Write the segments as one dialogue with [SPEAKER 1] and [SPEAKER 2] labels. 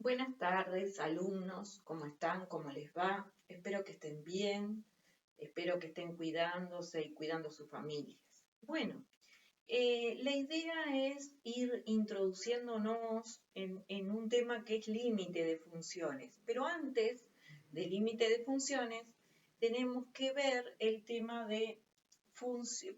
[SPEAKER 1] Buenas tardes, alumnos. ¿Cómo están? ¿Cómo les va? Espero que estén bien, espero que estén cuidándose y cuidando sus familias. Bueno, la idea es ir introduciéndonos en un tema que es límite de funciones, pero antes del límite de funciones tenemos que ver el tema de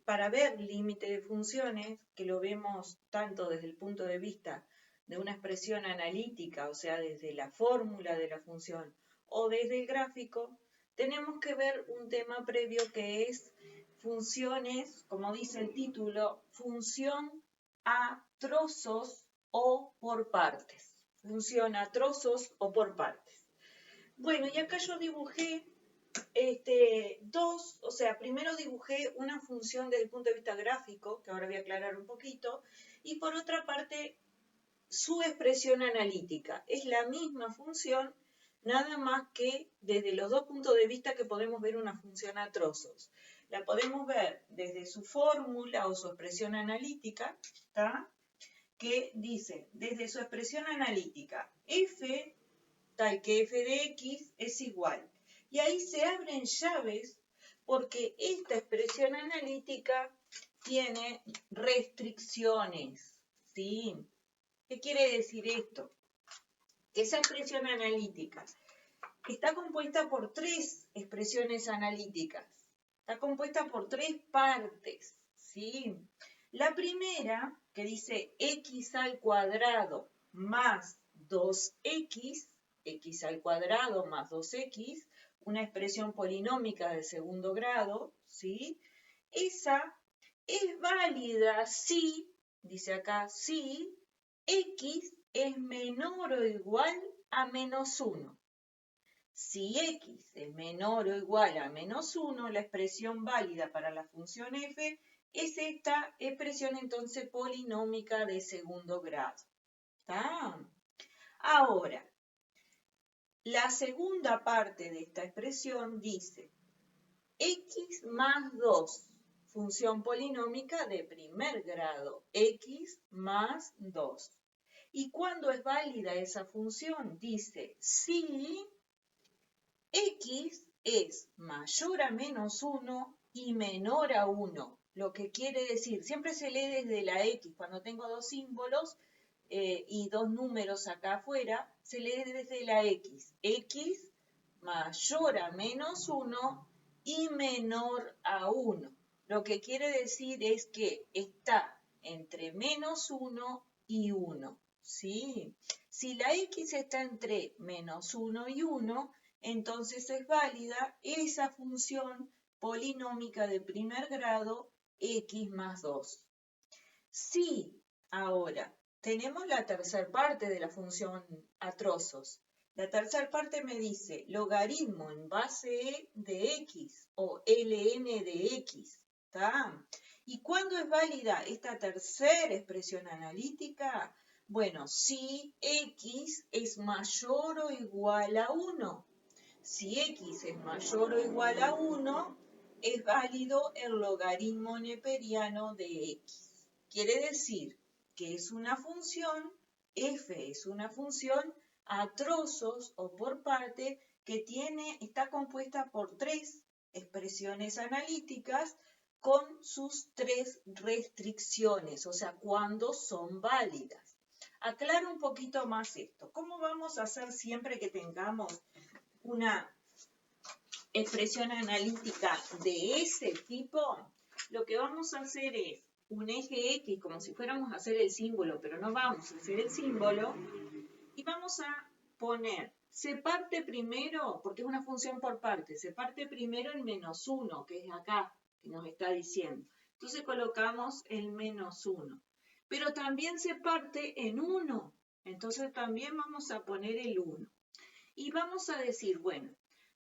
[SPEAKER 1] para ver límite de funciones, que lo vemos tanto desde el punto de vista de una expresión analítica, o sea, desde la fórmula de la función, o desde el gráfico, tenemos que ver un tema previo que es funciones, como dice el título, función a trozos o por partes. Función a trozos o por partes. Bueno, y acá yo dibujé dos, o sea, primero dibujé una función desde el punto de vista gráfico, que ahora voy a aclarar un poquito, y por otra parte su expresión analítica. Es la misma función, nada más que desde los dos puntos de vista que podemos ver una función a trozos. La podemos ver desde su fórmula o su expresión analítica, ¿tá? Que dice, desde su expresión analítica, f, tal que f de x es igual. Y ahí se abren llaves porque esta expresión analítica tiene restricciones, ¿sí? ¿Qué quiere decir esto? Que esa expresión analítica está compuesta por tres expresiones analíticas. Está compuesta por tres partes, ¿sí? La primera, que dice x al cuadrado más 2x, x al cuadrado más 2x, una expresión polinómica de segundo grado, ¿sí? Esa es válida si, dice acá, si x es menor o igual a menos 1. Si x es menor o igual a menos 1, la expresión válida para la función f es esta expresión entonces polinómica de segundo grado. ¿Está? Ahora, la segunda parte de esta expresión dice x más 2, función polinómica de primer grado, x más 2. ¿Y cuándo es válida esa función? Dice si x es mayor a menos 1 y menor a 1. Lo que quiere decir, siempre se lee desde la x. Cuando tengo dos símbolos y dos números acá afuera, se lee desde la x. X mayor a menos 1 y menor a 1. Lo que quiere decir es que está entre menos 1 y 1. ¿Sí? Si la x está entre menos 1 y 1, entonces es válida esa función polinómica de primer grado x más 2. Si ahora tenemos la tercera parte de la función a trozos, la tercera parte me dice logaritmo en base e de x o ln de x. ¿Está? ¿Y cuándo es válida esta tercera expresión analítica? Bueno, si x es mayor o igual a 1. Si x es mayor o igual a 1, es válido el logaritmo neperiano de x. Quiere decir que es una función, f es una función a trozos o por parte que está compuesta por tres expresiones analíticas con sus tres restricciones, o sea, cuando son válidas. Aclaro un poquito más esto. ¿Cómo vamos a hacer siempre que tengamos una expresión analítica de ese tipo? Lo que vamos a hacer es un eje X, como si fuéramos a hacer el símbolo, pero no vamos a hacer el símbolo, y vamos a poner, se parte primero, porque es una función por parte, se parte primero en menos 1, que es acá, que nos está diciendo. Entonces colocamos el menos 1. Pero también se parte en 1, entonces también vamos a poner el 1. Y vamos a decir, bueno,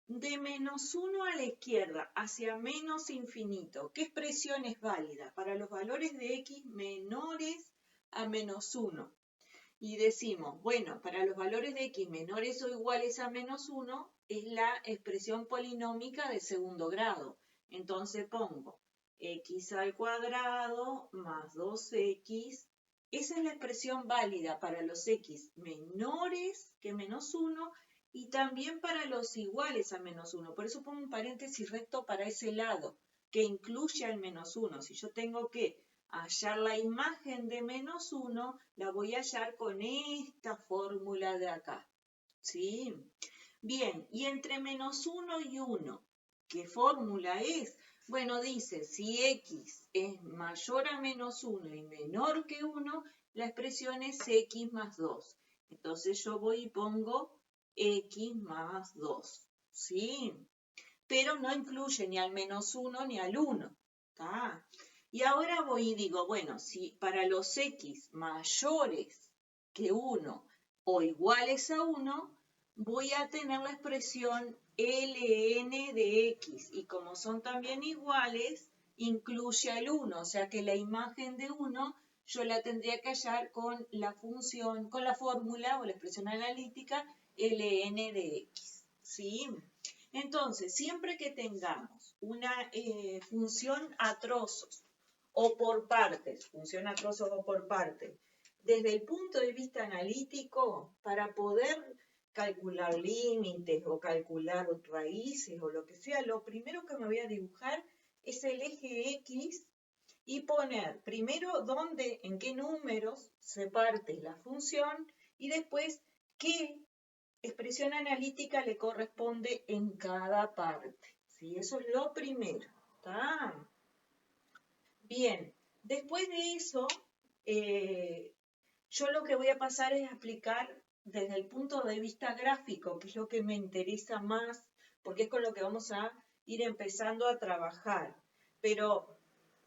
[SPEAKER 1] de menos 1 a la izquierda hacia menos infinito, ¿qué expresión es válida? Para los valores de x menores a menos 1. Y decimos, bueno, para los valores de x menores o iguales a menos 1 es la expresión polinómica de segundo grado. Entonces pongo x al cuadrado más 2x esa es la expresión válida para los x menores que menos 1 y también para los iguales a menos 1. Por eso pongo un paréntesis recto para ese lado, que incluye al menos 1. Si yo tengo que hallar la imagen de menos 1, la voy a hallar con esta fórmula de acá. ¿Sí? Bien, y entre menos 1 y 1, ¿qué fórmula es? Bueno, dice, si x es mayor a menos 1 y menor que 1, la expresión es x más 2. Entonces yo voy y pongo x más 2, ¿sí? Pero no incluye ni al menos 1 ni al 1, ¿tá? Y ahora voy y digo, bueno, si para los x mayores que 1 o iguales a 1, voy a tener la expresión ln de x, y como son también iguales, incluye al 1, o sea que la imagen de 1 yo la tendría que hallar con la función, con la fórmula o la expresión analítica ln de x, ¿sí? Entonces, siempre que tengamos una función a trozos o por partes, función a trozos o por partes, desde el punto de vista analítico, para poder calcular límites o calcular raíces o lo que sea, lo primero que me voy a dibujar es el eje X y poner primero dónde, en qué números se parte la función y después qué expresión analítica le corresponde en cada parte. ¿Sí? Eso es lo primero. ¿Está? Bien, después de eso, yo lo que voy a pasar es a explicar desde el punto de vista gráfico, que es lo que me interesa más, porque es con lo que vamos a ir empezando a trabajar. Pero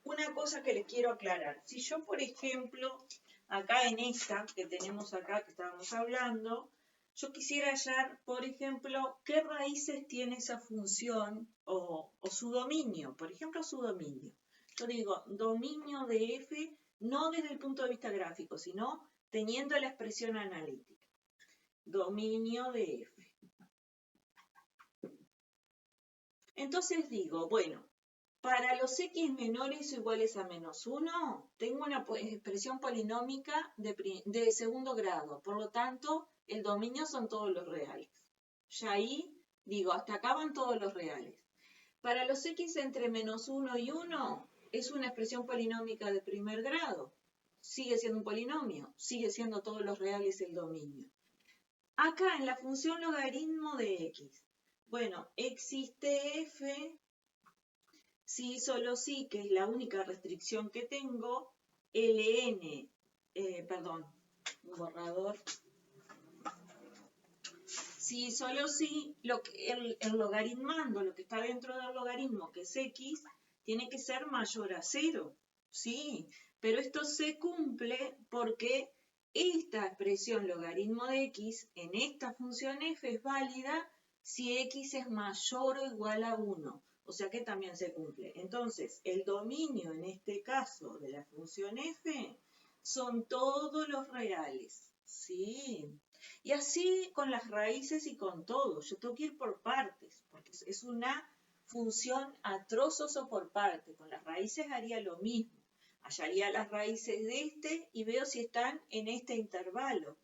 [SPEAKER 1] una cosa que les quiero aclarar, si yo, por ejemplo, acá en esta que tenemos acá, que estábamos hablando, yo quisiera hallar, por ejemplo, qué raíces tiene esa función o su dominio, por ejemplo, su dominio. Yo digo, dominio de f, no desde el punto de vista gráfico, sino teniendo la expresión analítica. Dominio de f. Entonces digo, bueno, para los x menores o iguales a menos 1, tengo una expresión polinómica de segundo grado. Por lo tanto, el dominio son todos los reales. Ya ahí digo, hasta acá van todos los reales. Para los x entre menos 1 y 1, es una expresión polinómica de primer grado. Sigue siendo un polinomio, sigue siendo todos los reales el dominio. Acá en la función logaritmo de x, bueno, existe f, sí, solo sí, que es la única restricción que tengo, ln, perdón, un borrador. Sí, solo sí, el logaritmando, lo que está dentro del logaritmo, que es x, tiene que ser mayor a 0, sí, pero esto se cumple porque esta expresión logaritmo de x en esta función f es válida si x es mayor o igual a 1, o sea que también se cumple. Entonces, el dominio en este caso de la función f son todos los reales, sí. Y así con las raíces y con todo. Yo tengo que ir por partes, porque es una función a trozos o por partes. Con las raíces haría lo mismo. Hallaría las raíces de este y veo si están en este intervalo.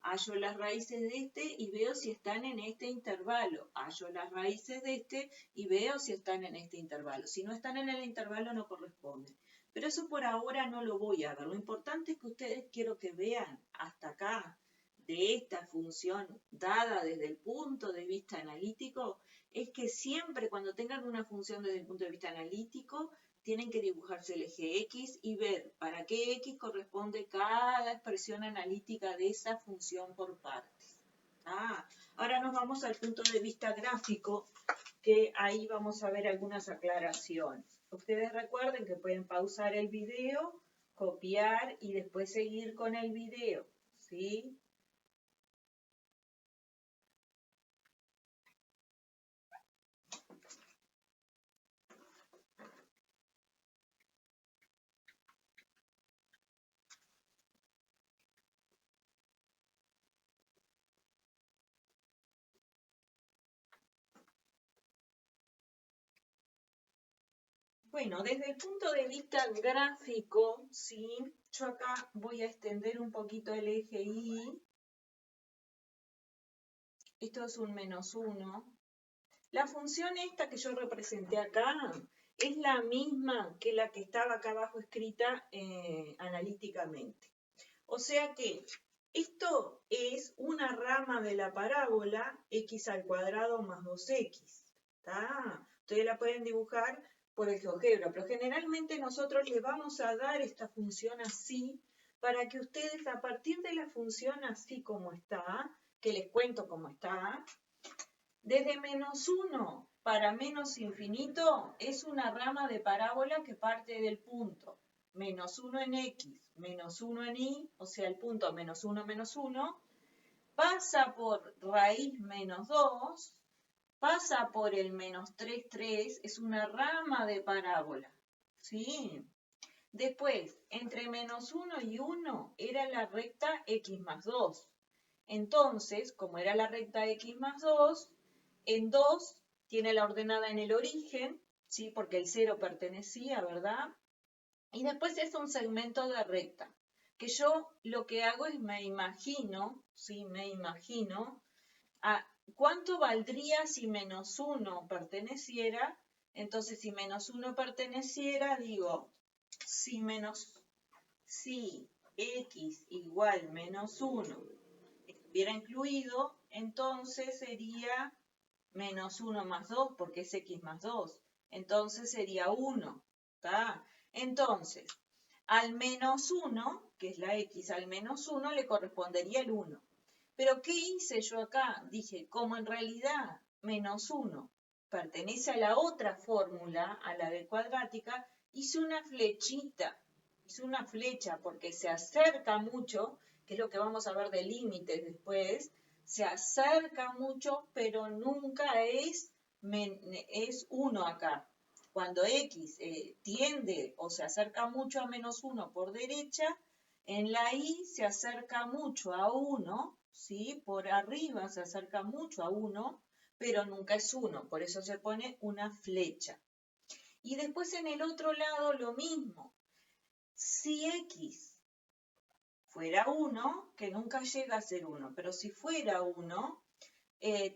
[SPEAKER 1] Hallo las raíces de este y veo si están en este intervalo. Hallo las raíces de este y veo si están en este intervalo. Si no están en el intervalo no corresponden. Pero eso por ahora no lo voy a ver. Lo importante es que ustedes quiero que vean hasta acá de esta función dada desde el punto de vista analítico es que siempre cuando tengan una función desde el punto de vista analítico tienen que dibujarse el eje X y ver para qué X corresponde cada expresión analítica de esa función por partes. Ahora nos vamos al punto de vista gráfico, que ahí vamos a ver algunas aclaraciones. Ustedes recuerden que pueden pausar el video, copiar y después seguir con el video, ¿sí? Bueno, desde el punto de vista gráfico, ¿sí? yo acá voy a extender un poquito el eje Y. Esto es un -1. La función esta que yo representé acá es la misma que la que estaba acá abajo escrita analíticamente. O sea que esto es una rama de la parábola x² más 2x. Ustedes la pueden dibujar por el GeoGebra, pero generalmente nosotros les vamos a dar esta función así para que ustedes a partir de la función así como está, que les cuento cómo está, desde -1 para menos infinito es una rama de parábola que parte del punto -1 en x, -1 en y, o sea, el punto -1, -1, pasa por raíz -2, pasa por el -3, 3, es una rama de parábola, ¿sí? Después, entre -1 y 1 era la recta x más 2. Entonces, como era la recta x más 2, en 2 tiene la ordenada en el origen, ¿sí? Porque el 0 pertenecía, ¿verdad? Y después es un segmento de recta, que yo lo que hago es me imagino, ¿sí? Me imagino, ¿cuánto valdría si -1 perteneciera? Entonces, si -1 perteneciera, digo, si x igual -1 estuviera incluido, entonces sería -1 más 2, porque es x más 2. Entonces sería 1. ¿Tá? Entonces, al -1, que es la x al -1, le correspondería el 1. Pero ¿qué hice yo acá? Dije, como en realidad -1 pertenece a la otra fórmula, a la de cuadrática, hice una flechita. Hice una flecha porque se acerca mucho, que es lo que vamos a ver de límites después, se acerca mucho, pero nunca es 1 acá. Cuando x tiende o se acerca mucho a -1 por derecha, en la y se acerca mucho a 1, ¿sí? Por arriba se acerca mucho a 1, pero nunca es 1, por eso se pone una flecha. Y después en el otro lado lo mismo. Si x fuera 1, que nunca llega a ser 1, pero si fuera 1,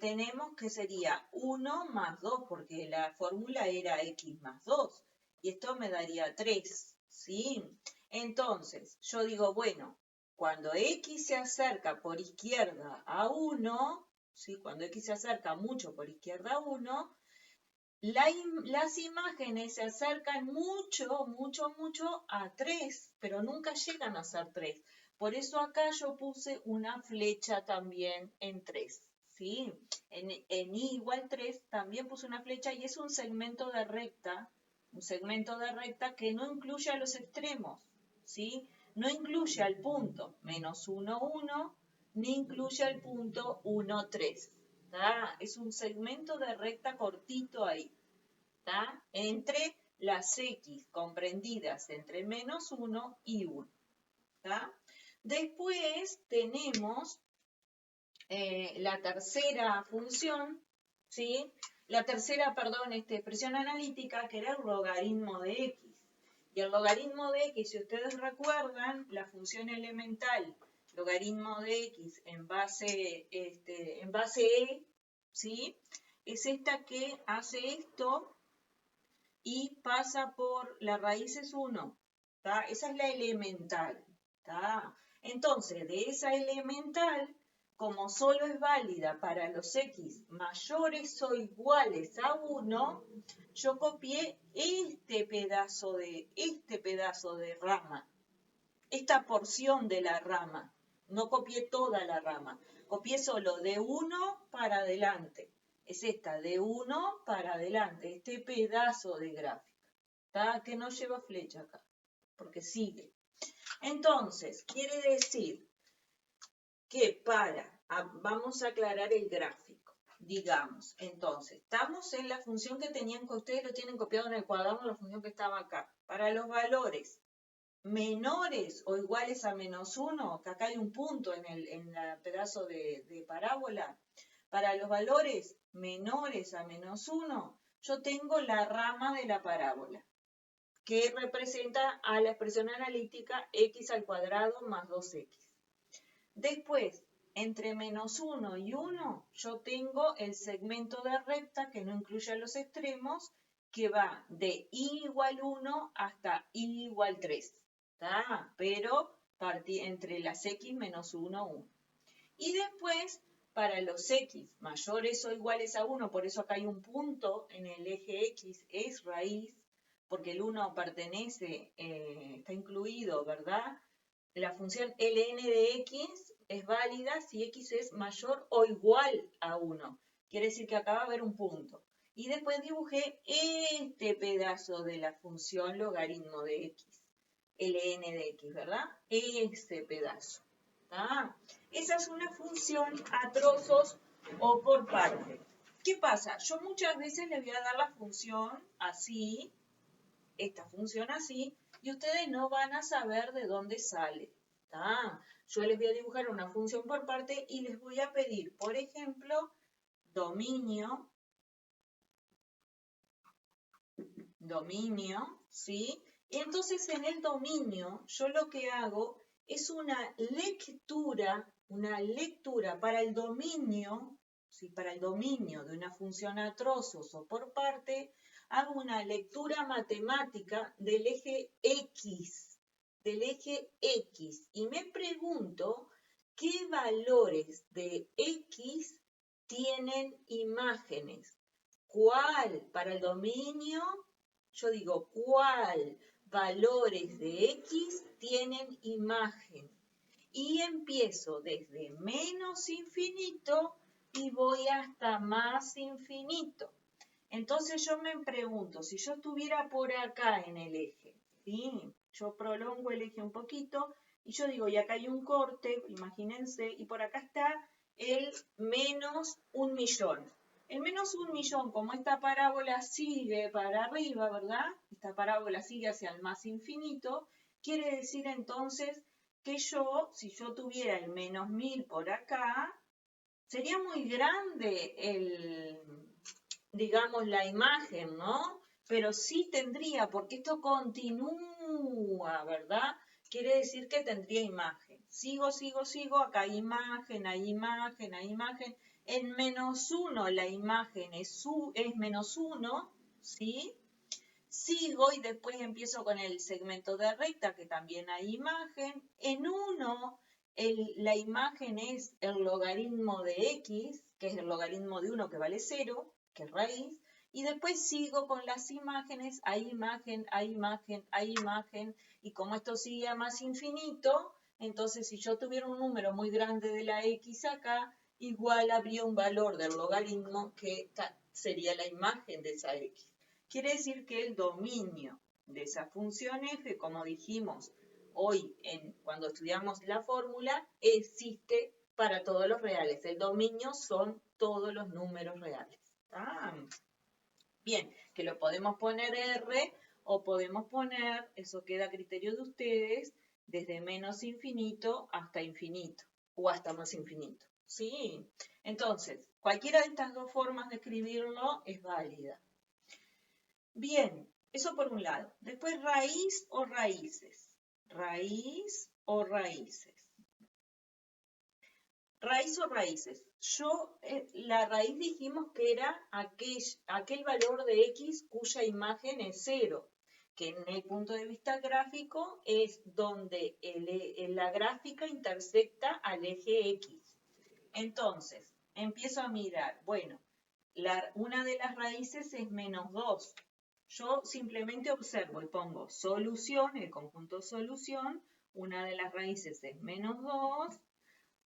[SPEAKER 1] tenemos que sería 1 más 2, porque la fórmula era x más 2, y esto me daría 3, ¿sí? Entonces, yo digo, bueno, cuando x se acerca por izquierda a 1, ¿sí? Cuando x se acerca mucho por izquierda a 1, las imágenes se acercan mucho, mucho, mucho a 3, pero nunca llegan a ser 3. Por eso acá yo puse una flecha también en 3, ¿sí? En y igual 3 también puse una flecha y es un segmento de recta que no incluye a los extremos, ¿sí? No incluye al punto -1, 1, ni incluye al punto 1, 3. Es un segmento de recta cortito ahí, ¿tá? Entre las x comprendidas entre -1 y 1. ¿Tá? Después tenemos la tercera función, ¿sí? La tercera, perdón, expresión analítica, que era el logaritmo de x. Y el logaritmo de x, si ustedes recuerdan, la función elemental logaritmo de x en base e, ¿sí? Es esta que hace esto y pasa por la raíz es 1. ¿Tá? Esa es la elemental. ¿Tá? Entonces, de esa elemental, como solo es válida para los x mayores o iguales a 1, yo copié este pedazo de rama, esta porción de la rama. No copié toda la rama, copié solo de 1 para adelante. Es esta, de 1 para adelante, este pedazo de gráfica, ¿tá? Que no lleva flecha acá, porque sigue. Entonces, quiere decir que vamos a aclarar el gráfico, digamos. Entonces, estamos en la función que tenían, que ustedes lo tienen copiado en el cuaderno, la función que estaba acá. Para los valores menores o iguales a -1, que acá hay un punto en el pedazo de parábola, para los valores menores a -1, yo tengo la rama de la parábola. que representa a la expresión analítica x al cuadrado más 2x. Después, entre menos 1 y 1, yo tengo el segmento de recta que no incluye a los extremos, que va de y igual 1 hasta y igual 3. ¿Está? Pero entre las x menos 1, 1. Y después, para los x mayores o iguales a 1, por eso acá hay un punto en el eje x, es raíz, porque el 1 pertenece, está incluido, ¿verdad? La función ln de x es válida si x es mayor o igual a 1. Quiere decir que acá va a haber un punto. Y después dibujé este pedazo de la función logaritmo de x, ln de x, ¿verdad? Este pedazo. ¿Tá? Esa es una función a trozos o por parte. ¿Qué pasa? Yo muchas veces le voy a dar la función así, esta función así, y ustedes no van a saber de dónde sale. ¿Tá? Yo les voy a dibujar una función por parte y les voy a pedir, por ejemplo, dominio, ¿sí? Y entonces en el dominio yo lo que hago es una lectura para el dominio, ¿sí? Para el dominio de una función a trozos o por parte, hago una lectura matemática del eje X, y me pregunto qué valores de X tienen imágenes. ¿Cuál? Para el dominio, yo digo, ¿cuál valores de X tienen imagen? Y empiezo desde menos infinito y voy hasta más infinito. Entonces yo me pregunto, si yo estuviera por acá en el eje, ¿sí? Yo prolongo el eje un poquito y yo digo, y acá hay un corte, imagínense, y por acá está el menos 1.000.000. El menos 1.000.000, como esta parábola sigue para arriba, ¿verdad? Esta parábola sigue hacia el más infinito, quiere decir entonces que yo, si yo tuviera el menos 1.000 por acá, sería muy grande digamos, la imagen, ¿no? Pero sí tendría, porque esto continúa, ¿verdad? Quiere decir que tendría imagen. Sigo, acá hay imagen, hay imagen, hay imagen. En menos 1 la imagen es menos 1, ¿sí? Sigo y después empiezo con el segmento de recta, que también hay imagen. En 1, la imagen es el logaritmo de x, que es el logaritmo de 1 que vale 0, que es raíz. Y después sigo con las imágenes, hay imagen, hay imagen, hay imagen. Y como esto sigue a más infinito, entonces si yo tuviera un número muy grande de la x acá, igual habría un valor del logaritmo que sería la imagen de esa x. Quiere decir que el dominio de esa función f, como dijimos hoy cuando estudiamos la fórmula, existe para todos los reales. El dominio son todos los números reales. Bien, que lo podemos poner R o podemos poner, eso queda a criterio de ustedes, desde menos infinito hasta infinito o hasta más infinito. ¿Sí? Entonces, cualquiera de estas dos formas de escribirlo es válida. Bien, eso por un lado. Después raíz o raíces. Raíz o raíces. Raíz o raíces. La raíz dijimos que era aquel valor de x cuya imagen es 0, que en el punto de vista gráfico es donde la gráfica intersecta al eje x. Entonces, empiezo a mirar. Bueno, una de las raíces es menos 2. Yo simplemente observo y pongo solución, el conjunto solución, una de las raíces es menos 2,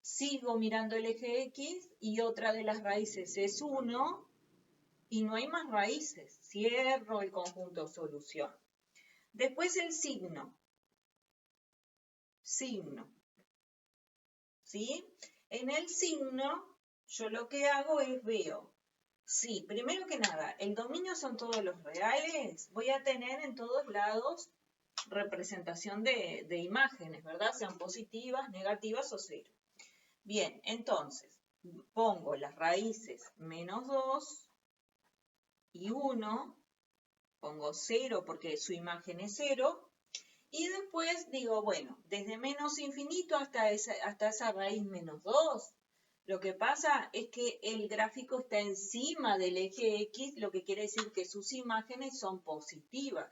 [SPEAKER 1] sigo mirando el eje X y otra de las raíces es 1 y no hay más raíces, cierro el conjunto solución. Después el signo, ¿sí? En el signo yo lo que hago es veo. Sí, primero que nada, el dominio son todos los reales. Voy a tener en todos lados representación de imágenes, ¿verdad? Sean positivas, negativas o 0. Bien, entonces, pongo las raíces menos 2 y 1, pongo 0 porque su imagen es 0, y después digo, bueno, desde menos infinito hasta esa raíz menos 2. Lo que pasa es que el gráfico está encima del eje X, lo que quiere decir que sus imágenes son positivas.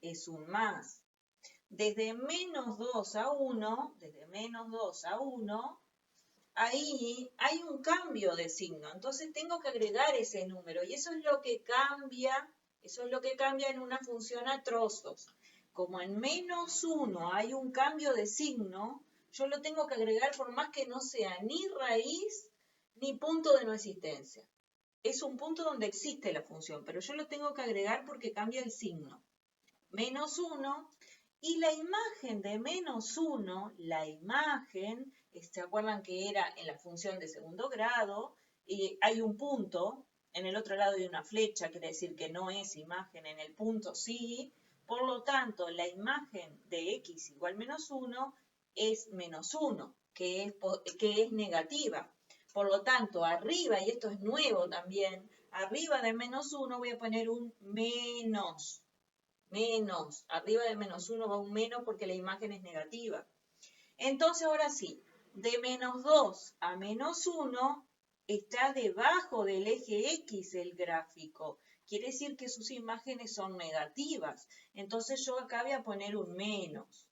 [SPEAKER 1] Es un más. Desde menos 2 a 1, ahí hay un cambio de signo. Entonces tengo que agregar ese número. Y eso es lo que cambia en una función a trozos. Como en menos 1 hay un cambio de signo, yo lo tengo que agregar por más que no sea ni raíz ni punto de no existencia. Es un punto donde existe la función, pero yo lo tengo que agregar porque cambia el signo. Menos 1, y la imagen de menos 1, ¿se acuerdan que era en la función de segundo grado? Y hay un punto, en el otro lado hay una flecha, quiere decir que no es imagen, en el punto sí. Por lo tanto, la imagen de x igual menos 1 es menos 1, que es negativa. Por lo tanto, arriba, y esto es nuevo también, arriba de menos 1 voy a poner un menos. Arriba de menos 1 va un menos porque la imagen es negativa. Entonces, ahora sí, de menos 2 a menos 1 está debajo del eje X el gráfico. Quiere decir que sus imágenes son negativas. Entonces yo acá voy a poner un menos.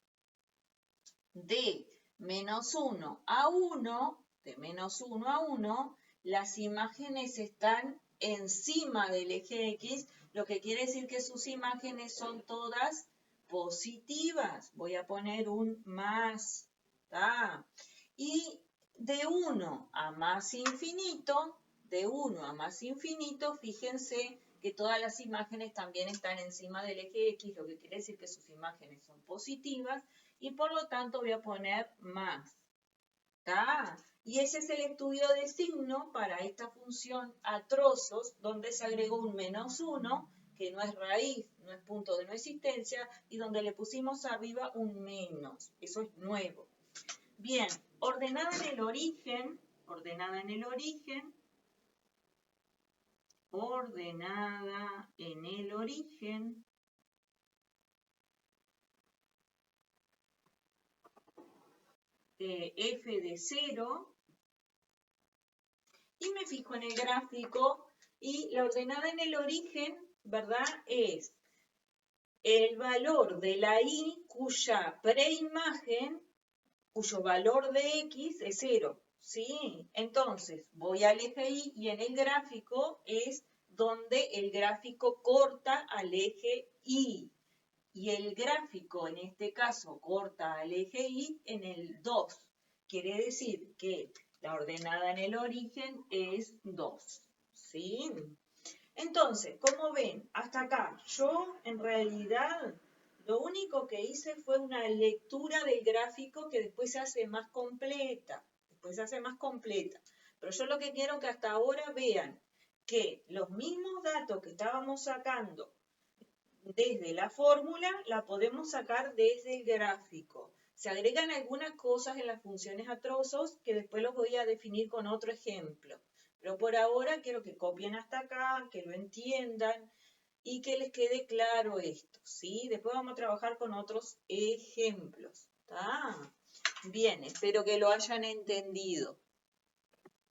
[SPEAKER 1] De menos 1 a 1, las imágenes están encima del eje X, lo que quiere decir que sus imágenes son todas positivas. Voy a poner un más. ¿Tá? Y de 1 a más infinito, fíjense que todas las imágenes también están encima del eje X, lo que quiere decir que sus imágenes son positivas, y por lo tanto voy a poner más. ¿Tá? Y ese es el estudio de signo para esta función a trozos, donde se agregó un menos 1, que no es raíz, no es punto de no existencia, y donde le pusimos arriba un menos. Eso es nuevo. Bien, ordenada en el origen, f de 0, y me fijo en el gráfico, y la ordenada en el origen, ¿verdad? Es el valor de la y cuya preimagen, cuyo valor de x es 0, ¿sí? Entonces, voy al eje y, y en el gráfico es donde el gráfico corta al eje y. Y el gráfico, en este caso, corta al eje y en el 2. Quiere decir que la ordenada en el origen es 2, ¿sí? Entonces, como ven, hasta acá, yo en realidad lo único que hice fue una lectura del gráfico que después se hace más completa. Pero yo lo que quiero que hasta ahora vean que los mismos datos que estábamos sacando desde la fórmula, la podemos sacar desde el gráfico. Se agregan algunas cosas en las funciones a trozos que después los voy a definir con otro ejemplo. Pero por ahora quiero que copien hasta acá, que lo entiendan y que les quede claro esto, ¿sí? Después vamos a trabajar con otros ejemplos, ¿está? Bien, espero que lo hayan entendido.